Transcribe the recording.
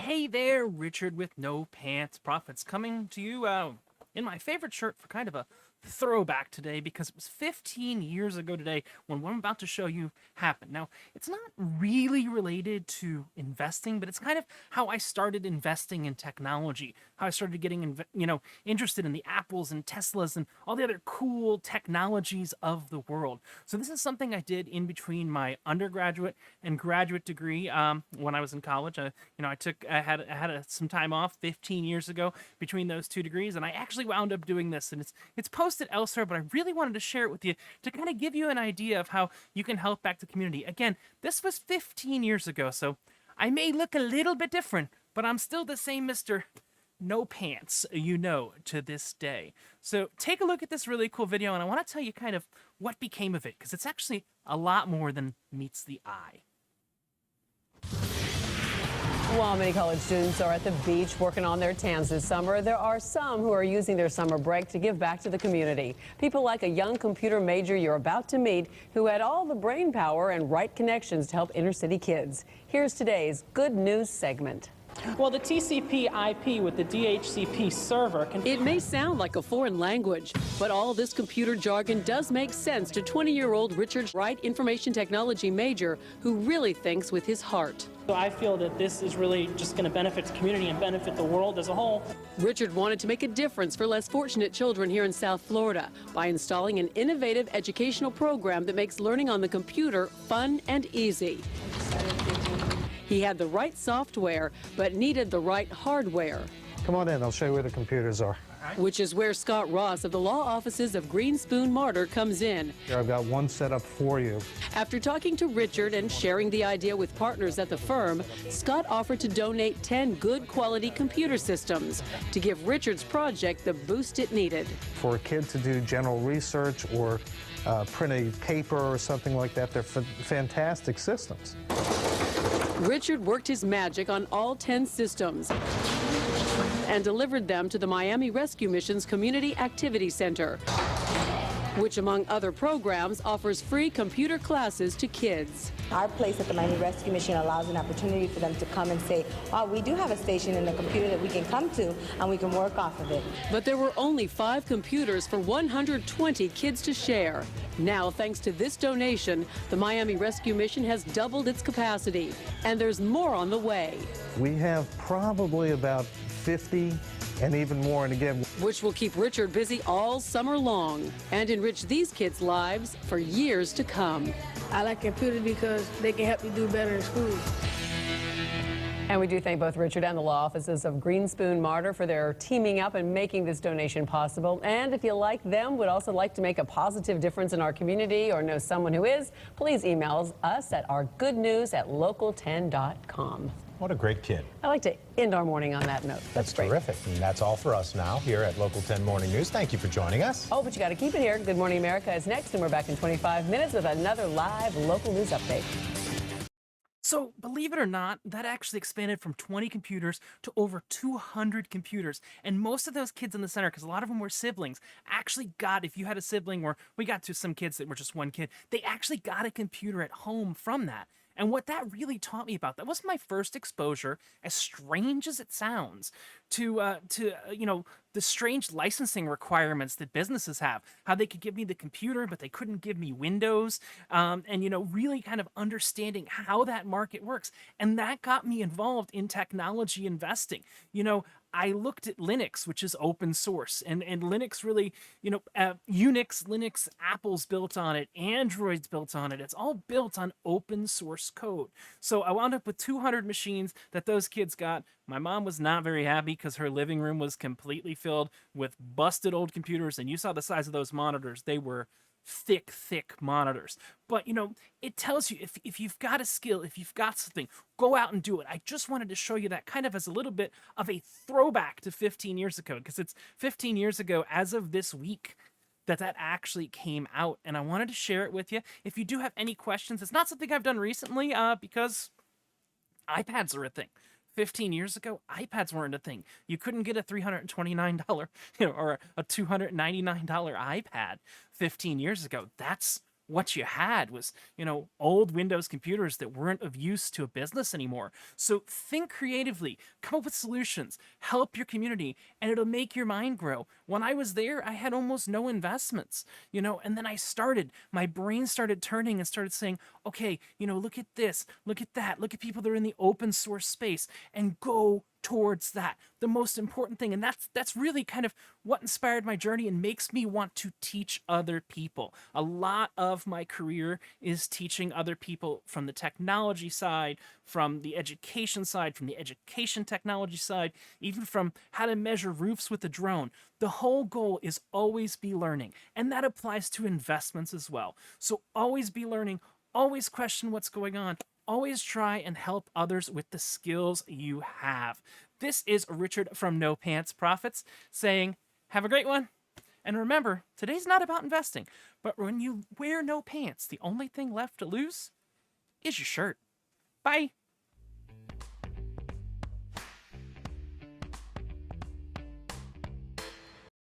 Hey there, Richard with No Pants Profits, coming to you in my favorite shirt for kind of a throwback today because it was 15 years ago today when what I'm about to show you happened. Now, it's not really related to investing, but it's kind of how I started investing in technology, how I started getting interested in the Apples and Teslas and all the other cool technologies of the world. So this is something I did in between my undergraduate and graduate degree when I was in college. I had some time off 15 years ago between those two degrees, and I actually wound up doing this, and it's posted elsewhere, but I really wanted to share it with you to kind of give you an idea of how you can help back the community. Again, this was 15 years ago, so I may look a little bit different, but I'm still the same Mr. No Pants, to this day. So take a look at this really cool video, and I want to tell you kind of what became of it, because it's actually a lot more than meets the eye. While many college students are at the beach working on their tans this summer, there are some who are using their summer break to give back to the community. People like a young computer major you're about to meet who had all the brain power and right connections to help inner city kids. Here's today's Good News segment. Well, the TCP IP with the DHCP server can... It may sound like a foreign language, but all this computer jargon does make sense to 20-year-old Richard Wright, information technology major, who really thinks with his heart. So I feel that this is really just going to benefit the community and benefit the world as a whole. Richard wanted to make a difference for less fortunate children here in South Florida by installing an innovative educational program that makes learning on the computer fun and easy. He had the right software, but needed the right hardware. Come on in, I'll show you where the computers are. Which is where Scott Ross of the law offices of Green Spoon Martyr comes in. Here, I've got one set up for you. After talking to Richard and sharing the idea with partners at the firm, Scott offered to donate 10 good quality computer systems to give Richard's project the boost it needed. For a kid to do general research or print a paper or something like that, they're fantastic systems. Richard worked his magic on all 10 systems and delivered them to the Miami Rescue Mission's Community Activity Center, which, among other programs, offers free computer classes to kids. Our place at the Miami Rescue Mission allows an opportunity for them to come and say, wow, we do have a station in the computer that we can come to and we can work off of it. But there were only 5 computers for 120 kids to share. Now, thanks to this donation, the Miami Rescue Mission has doubled its capacity, and there's more on the way. We have probably about 50 and even more, and again, which will keep Richard busy all summer long and enrich these kids' lives for years to come. I like computers because they can help me do better in school. And we do thank both Richard and the law offices of Green Spoon Martyr for their teaming up and making this donation possible. And if you like them, would also like to make a positive difference in our community or know someone who is, please email us at ourgoodnews@local10.com. What a great kid. I like to end our morning on that note. That's great. Terrific. And that's all for us now here at Local 10 Morning News. Thank you for joining us. Oh, but you got to keep it here. Good Morning America is next, and we're back in 25 minutes with another live local news update. So, believe it or not, that actually expanded from 20 computers to over 200 computers. And most of those kids in the center, because a lot of them were siblings, actually got, if you had a sibling, or we got to some kids that were just one kid, they actually got a computer at home from that. And what that really taught me about, that was my first exposure, as strange as it sounds, to the strange licensing requirements that businesses have. How they could give me the computer, but they couldn't give me Windows, really kind of understanding how that market works. And that got me involved in technology investing. I looked at Linux, which is open source, and Linux really, Unix, Linux, Apple's built on it, Android's built on it. It's all built on open source code. So I wound up with 200 machines that those kids got. My mom was not very happy because her living room was completely filled with busted old computers, and you saw the size of those monitors. They were thick monitors. But, it tells you if you've got a skill, if you've got something, go out and do it. I just wanted to show you that kind of as a little bit of a throwback to 15 years ago, because it's 15 years ago as of this week that actually came out, and I wanted to share it with you. If you do have any questions, it's not something I've done recently because iPads are a thing. 15 years ago, iPads weren't a thing. You couldn't get a $329, or a $299 iPad 15 years ago. That's what you had was, old Windows computers that weren't of use to a business anymore. So think creatively, come up with solutions, help your community, and it'll make your mind grow. When I was there, I had almost no investments, and then my brain started turning and started saying, okay, look at this, look at that, look at people that are in the open source space, and go towards that. The most important thing, and that's really kind of what inspired my journey and makes me want to teach other people. A lot of my career is teaching other people from the technology side, from the education side, from the education technology side, even from how to measure roofs with a drone. The whole goal is always be learning, and that applies to investments as well. So always be learning, always question what's going on, always try and help others with the skills you have. This is Richard from NoPantsProfits saying, have a great one. And remember, today's not about investing, but when you wear no pants, the only thing left to lose is your shirt. Bye.